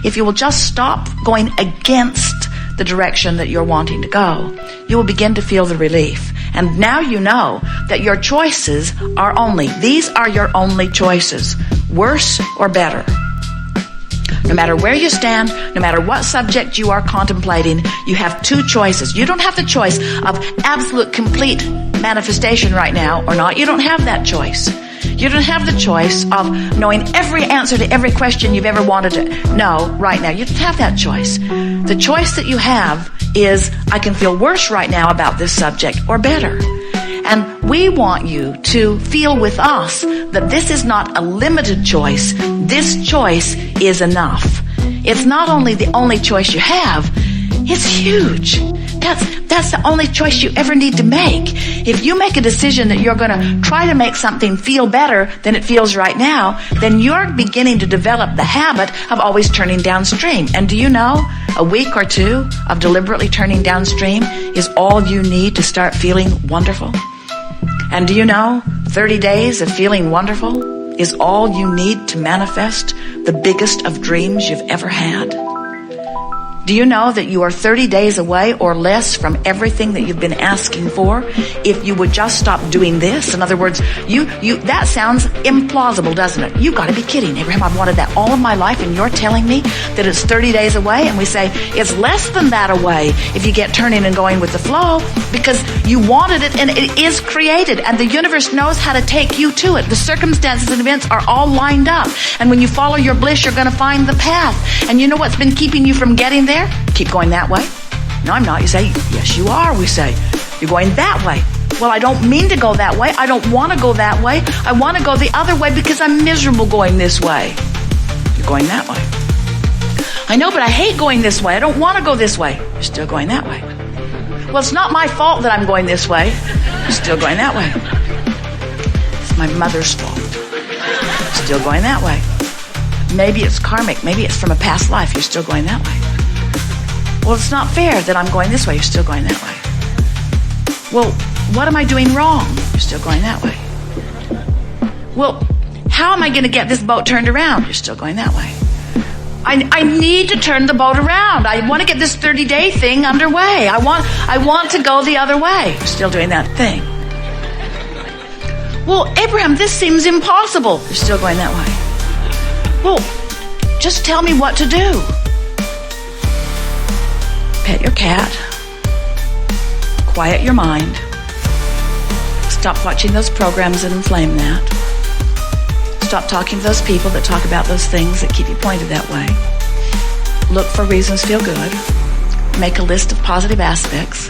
if you will just stop going against the direction that you're wanting to go, you will begin to feel the relief. And now you know that your choices are these are your only choices, worse or better. No matter where you stand, no matter what subject you are contemplating, you have two choices. You don't have the choice of absolute complete manifestation right now or not. You don't have that choice. You don't have the choice of knowing every answer to every question you've ever wanted to know right now. You don't have that choice. The choice that you have is, I can feel worse right now about this subject or better. And we want you to feel with us that this is not a limited choice. This choice is enough. It's not only the only choice you have, it's huge. That's the only choice you ever need to make. If you make a decision that you're going to try to make something feel better than it feels right now, then you're beginning to develop the habit of always turning downstream. And do you know, a week or two of deliberately turning downstream is all you need to start feeling wonderful? And do you know, 30 days of feeling wonderful is all you need to manifest the biggest of dreams you've ever had? Do you know that you are 30 days away or less from everything that you've been asking for if you would just stop doing this? In other words, that sounds implausible, doesn't it? You've got to be kidding, Abraham. I've wanted that all of my life, and you're telling me that it's 30 days away? And we say, it's less than that away if you get turning and going with the flow, because you wanted it and it is created, and the universe knows how to take you to it. The circumstances and events are all lined up. And when you follow your bliss, you're going to find the path. And you know what's been keeping you from getting there? Keep going that way. No, I'm not. You say, yes, you are. We say, you're going that way. Well, I don't mean to go that way. I don't want to go that way. I want to go the other way because I'm miserable going this way. You're going that way. I know, but I hate going this way. I don't want to go this way. You're still going that way. Well, it's not my fault that I'm going this way. You're still going that way. It's my mother's fault. Still going that way. Maybe it's karmic. Maybe it's from a past life. You're still going that way. Well, it's not fair that I'm going this way. You're still going that way. Well, what am I doing wrong? You're still going that way. Well, how am I going to get this boat turned around? You're still going that way. I need to turn the boat around. I want to get this 30-day thing underway. I want to go the other way. You're still doing that thing. Well, Abraham, this seems impossible. You're still going that way. Well, just tell me what to do. Pet your cat. Quiet your mind. Stop watching those programs that inflame that. Stop talking to those people that talk about those things that keep you pointed that way. Look for reasons to feel good. Make a list of positive aspects.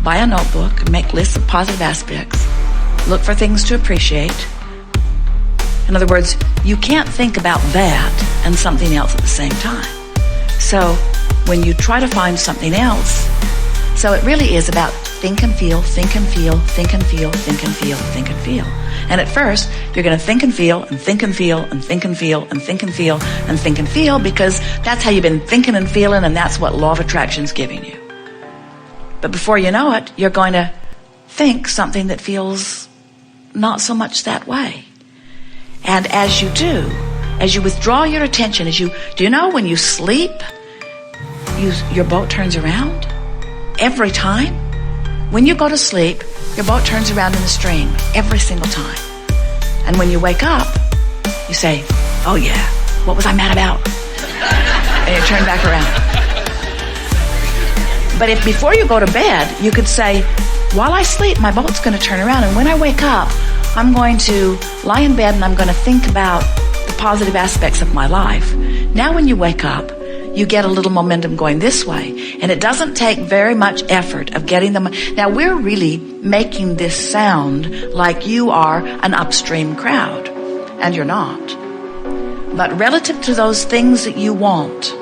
Buy a notebook and make lists of positive aspects. Look for things to appreciate. In other words, you can't think about that and something else at the same time. So when you try to find something else, so it really is about think and feel, think and feel, think and feel, think and feel, think and feel. And at first, you're going to think and feel and think and feel and think and feel and think and feel and think and feel, because that's how you've been thinking and feeling, and that's what law of attraction's giving you. But before you know it, you're going to think something that feels not so much that way. And as you do, as you withdraw your attention, do you know when you sleep, your boat turns around? Every time? When you go to sleep, your boat turns around in the stream every single time. And when you wake up, you say, oh yeah, what was I mad about? And you turn back around. But if before you go to bed, you could say, while I sleep, my boat's going to turn around. And when I wake up, I'm going to lie in bed and I'm going to think about the positive aspects of my life. Now when you wake up, you get a little momentum going this way. And it doesn't take very much effort of getting them. Now we're really making this sound like you are an upstream crowd. And you're not. But relative to those things that you want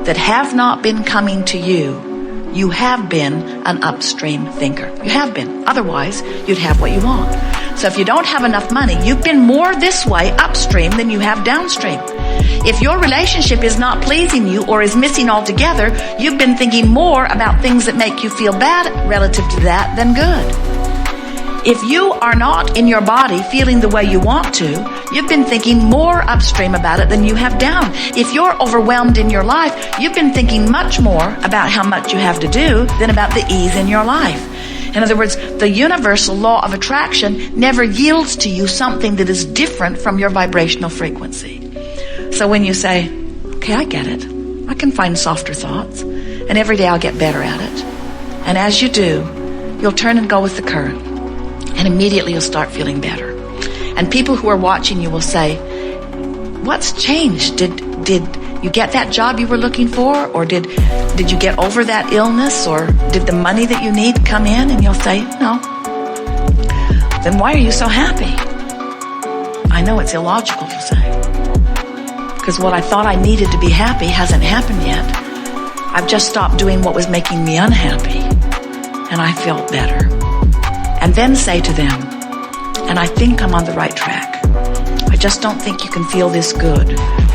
that have not been coming to you, you have been an upstream thinker. You have been. Otherwise, you'd have what you want. So if you don't have enough money, you've been more this way upstream than you have downstream. If your relationship is not pleasing you or is missing altogether, you've been thinking more about things that make you feel bad relative to that than good. If you are not in your body feeling the way you want to, you've been thinking more upstream about it than you have down. If you're overwhelmed in your life, you've been thinking much more about how much you have to do than about the ease in your life. In other words, the universal law of attraction never yields to you something that is different from your vibrational frequency. So when you say, okay, I get it. I can find softer thoughts. And every day I'll get better at it. And as you do, you'll turn and go with the current. And immediately you'll start feeling better. And people who are watching you will say, what's changed? Did you get that job you were looking for? Or did you get over that illness? Or did the money that you need come in? And you'll say, no. Then why are you so happy? I know it's illogical to say. Because what I thought I needed to be happy hasn't happened yet. I've just stopped doing what was making me unhappy. And I felt better. And then say to them, and I think I'm on the right track. I just don't think you can feel this good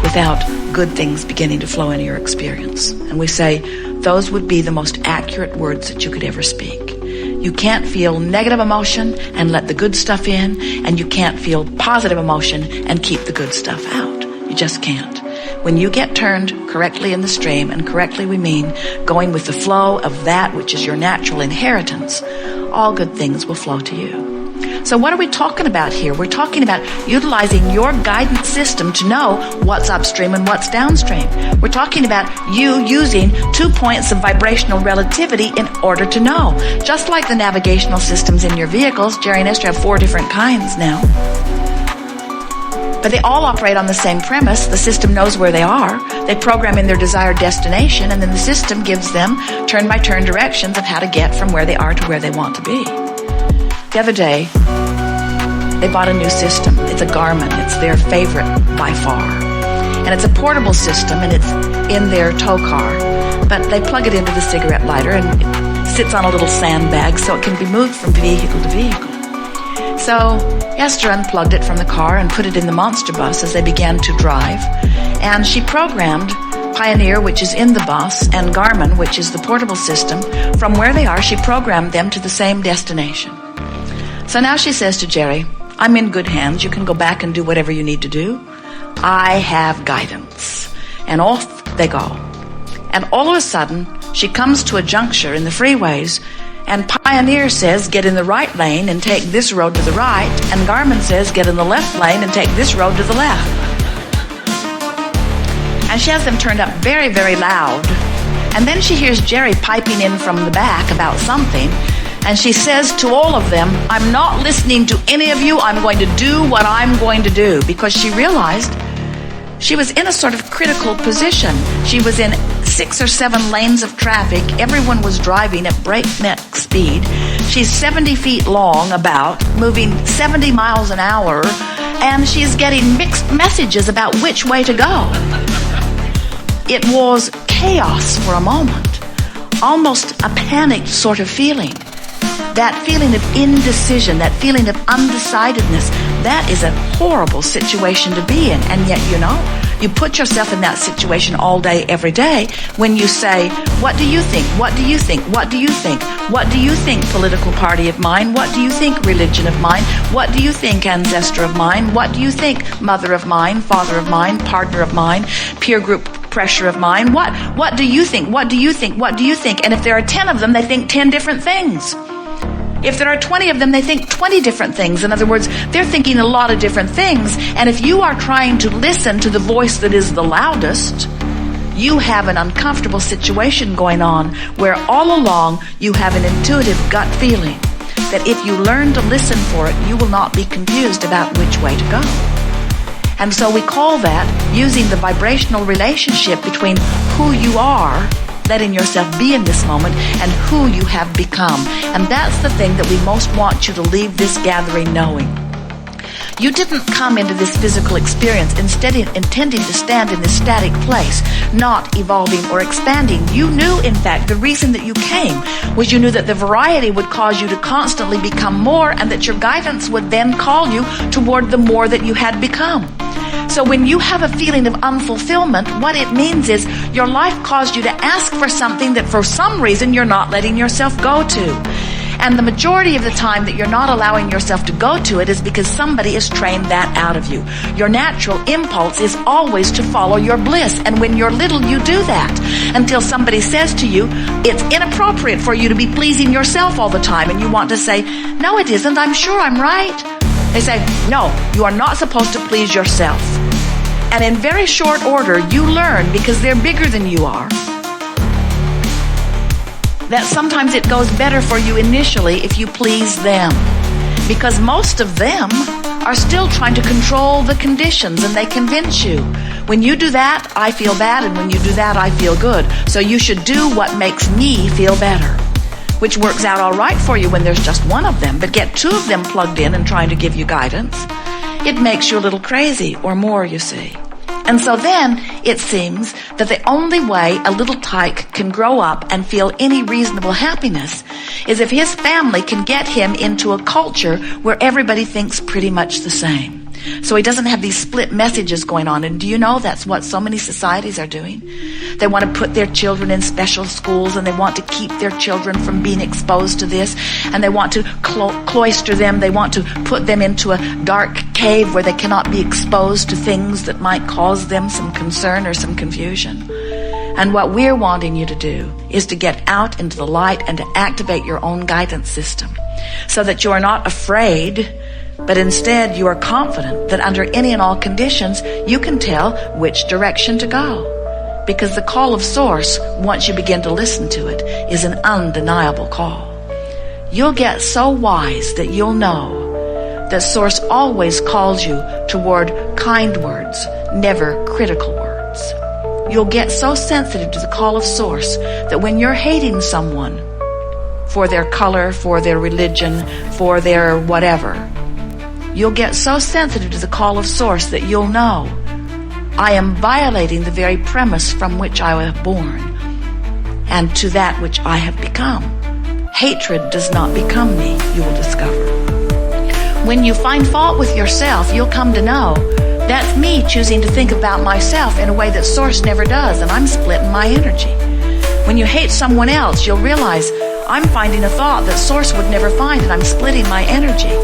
without good things beginning to flow into your experience. And we say, those would be the most accurate words that you could ever speak. You can't feel negative emotion and let the good stuff in, and you can't feel positive emotion and keep the good stuff out. You just can't. When you get turned correctly in the stream, and correctly we mean going with the flow of that which is your natural inheritance, all good things will flow to you. So what are we talking about here? We're talking about utilizing your guidance system to know what's upstream and what's downstream. We're talking about you using 2 points of vibrational relativity in order to know. Just like the navigational systems in your vehicles, Jerry and Esther have 4 different kinds now. But they all operate on the same premise. The system knows where they are. They program in their desired destination, and then the system gives them turn-by-turn directions of how to get from where they are to where they want to be. The other day, they bought a new system. It's a Garmin. It's their favorite by far. And it's a portable system, and it's in their tow car. But they plug it into the cigarette lighter, and it sits on a little sandbag so it can be moved from vehicle to vehicle. So Esther unplugged it from the car and put it in the monster bus as they began to drive. And she programmed Pioneer, which is in the bus, and Garmin, which is the portable system. From where they are, she programmed them to the same destination. So now she says to Jerry, I'm in good hands. You can go back and do whatever you need to do. I have guidance. And off they go. And all of a sudden, she comes to a juncture in the freeways, and Pioneer says, get in the right lane and take this road to the right. And Garmin says, get in the left lane and take this road to the left. And she has them turned up very, very loud. And then she hears Jerry piping in from the back about something. And she says to all of them, I'm not listening to any of you. I'm going to do what I'm going to do. Because she realized she was in a sort of critical position. She was in 6 or 7 lanes of traffic. Everyone was driving at breakneck speed. She's 70 feet long, about, moving 70 miles an hour, and she's getting mixed messages about which way to go. It was chaos for a moment, almost a panicked sort of feeling. That feeling of indecision, that feeling of undecidedness, that is a horrible situation to be in. And yet, you put yourself in that situation all day, every day, when you say, what do you think? What do you think? What do you think? What do you think, political party of mine? What do you think, religion of mine? What do you think, ancestor of mine? What do you think, mother of mine, father of mine, partner of mine, peer group pressure of mine? What do you think? What do you think? What do you think? And if there are 10 of them, they think 10 different things. If there are 20 of them, they think 20 different things. In other words, they're thinking a lot of different things. And if you are trying to listen to the voice that is the loudest, you have an uncomfortable situation going on where all along you have an intuitive gut feeling that if you learn to listen for it, you will not be confused about which way to go. And so we call that using the vibrational relationship between who you are, letting yourself be in this moment, and who you have become. And that's the thing that we most want you to leave this gathering knowing. You didn't come into this physical experience instead intending to stand in this static place, not evolving or expanding. You knew, in fact, the reason that you came was you knew that the variety would cause you to constantly become more, and that your guidance would then call you toward the more that you had become. So when you have a feeling of unfulfillment, what it means is your life caused you to ask for something that for some reason you're not letting yourself go to. And the majority of the time that you're not allowing yourself to go to it is because somebody has trained that out of you. Your natural impulse is always to follow your bliss. And when you're little, you do that until somebody says to you, it's inappropriate for you to be pleasing yourself all the time. And you want to say, no, it isn't. I'm sure I'm right. They say, no, you are not supposed to please yourself. And in very short order, you learn, because they're bigger than you are, that sometimes it goes better for you initially if you please them. Because most of them are still trying to control the conditions, and they convince you, when you do that, I feel bad, and when you do that, I feel good. So you should do what makes me feel better. Which works out all right for you when there's just one of them, but get two of them plugged in and trying to give you guidance, it makes you a little crazy, or more, you see. And so then it seems that the only way a little tyke can grow up and feel any reasonable happiness is if his family can get him into a culture where everybody thinks pretty much the same. So he doesn't have these split messages going on. And do you know that's what so many societies are doing? They want to put their children in special schools, and they want to keep their children from being exposed to this, and they want to cloister them. They want to put them into a dark cave where they cannot be exposed to things that might cause them some concern or some confusion. And what we're wanting you to do is to get out into the light and to activate your own guidance system so that you are not afraid, but instead you are confident that under any and all conditions you can tell which direction to go. Because the call of Source, once you begin to listen to it, is an undeniable call. You'll get so wise that you'll know that Source always calls you toward kind words, never critical words. You'll get so sensitive to the call of Source that when you're hating someone for their color, for their religion, for their whatever, you'll get so sensitive to the call of Source that you'll know, I am violating the very premise from which I was born and to that which I have become. Hatred does not become me, you will discover. When you find fault with yourself, you'll come to know that's me choosing to think about myself in a way that Source never does, and I'm splitting my energy. When you hate someone else, you'll realize I'm finding a thought that Source would never find, and I'm splitting my energy.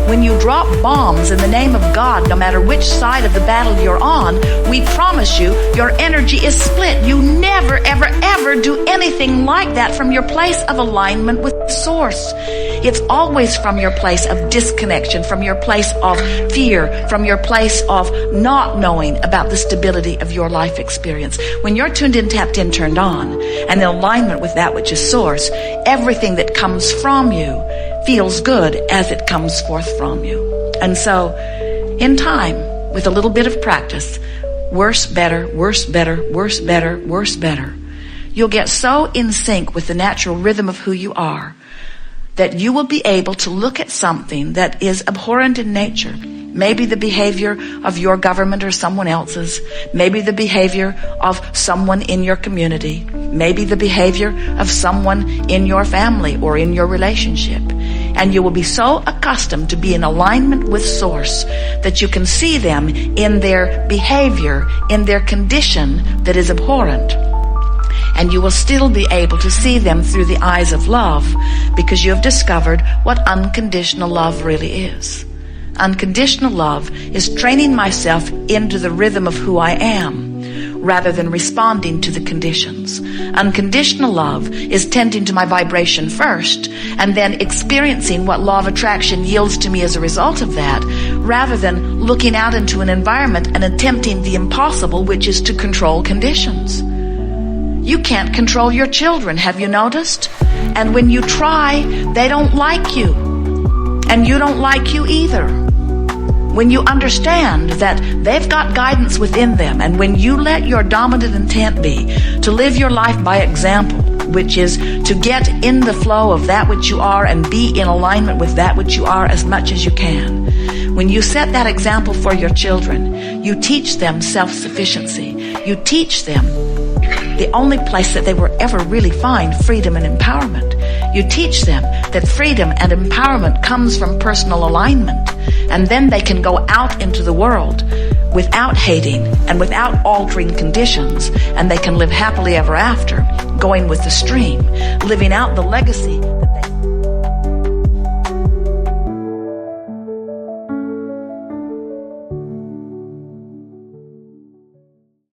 When you drop bombs in the name of God, no matter which side of the battle you're on, we promise you, your energy is split. You never, ever, ever do anything like that from your place of alignment with Source. It's always from your place of disconnection, from your place of fear, from your place of not knowing about the stability of your life experience. When you're tuned in, tapped in, turned on, and in alignment with that which is Source, everything that comes from you feels good as it comes forth from you. And so, in time, with a little bit of practice, worse, better, worse, better, worse, better, worse, better, you'll get so in sync with the natural rhythm of who you are that you will be able to look at something that is abhorrent in nature. Maybe the behavior of your government or someone else's. Maybe the behavior of someone in your community. Maybe the behavior of someone in your family or in your relationship. And you will be so accustomed to be in alignment with Source that you can see them in their behavior, in their condition that is abhorrent. And you will still be able to see them through the eyes of love because you have discovered what unconditional love really is. Unconditional love is training myself into the rhythm of who I am rather than responding to the conditions. Unconditional love is tending to my vibration first and then experiencing what law of attraction yields to me as a result of that, rather than looking out into an environment and attempting the impossible, which is to control conditions. You can't control your children, have you noticed? And when you try, they don't like you. And you don't like you either. When you understand that they've got guidance within them, and when you let your dominant intent be to live your life by example, which is to get in the flow of that which you are and be in alignment with that which you are as much as you can. When you set that example for your children, you teach them self-sufficiency. You teach them the only place that they will ever really find freedom and empowerment. You teach them that freedom and empowerment comes from personal alignment, and then they can go out into the world without hating and without altering conditions, and they can live happily ever after, going with the stream, living out the legacy that they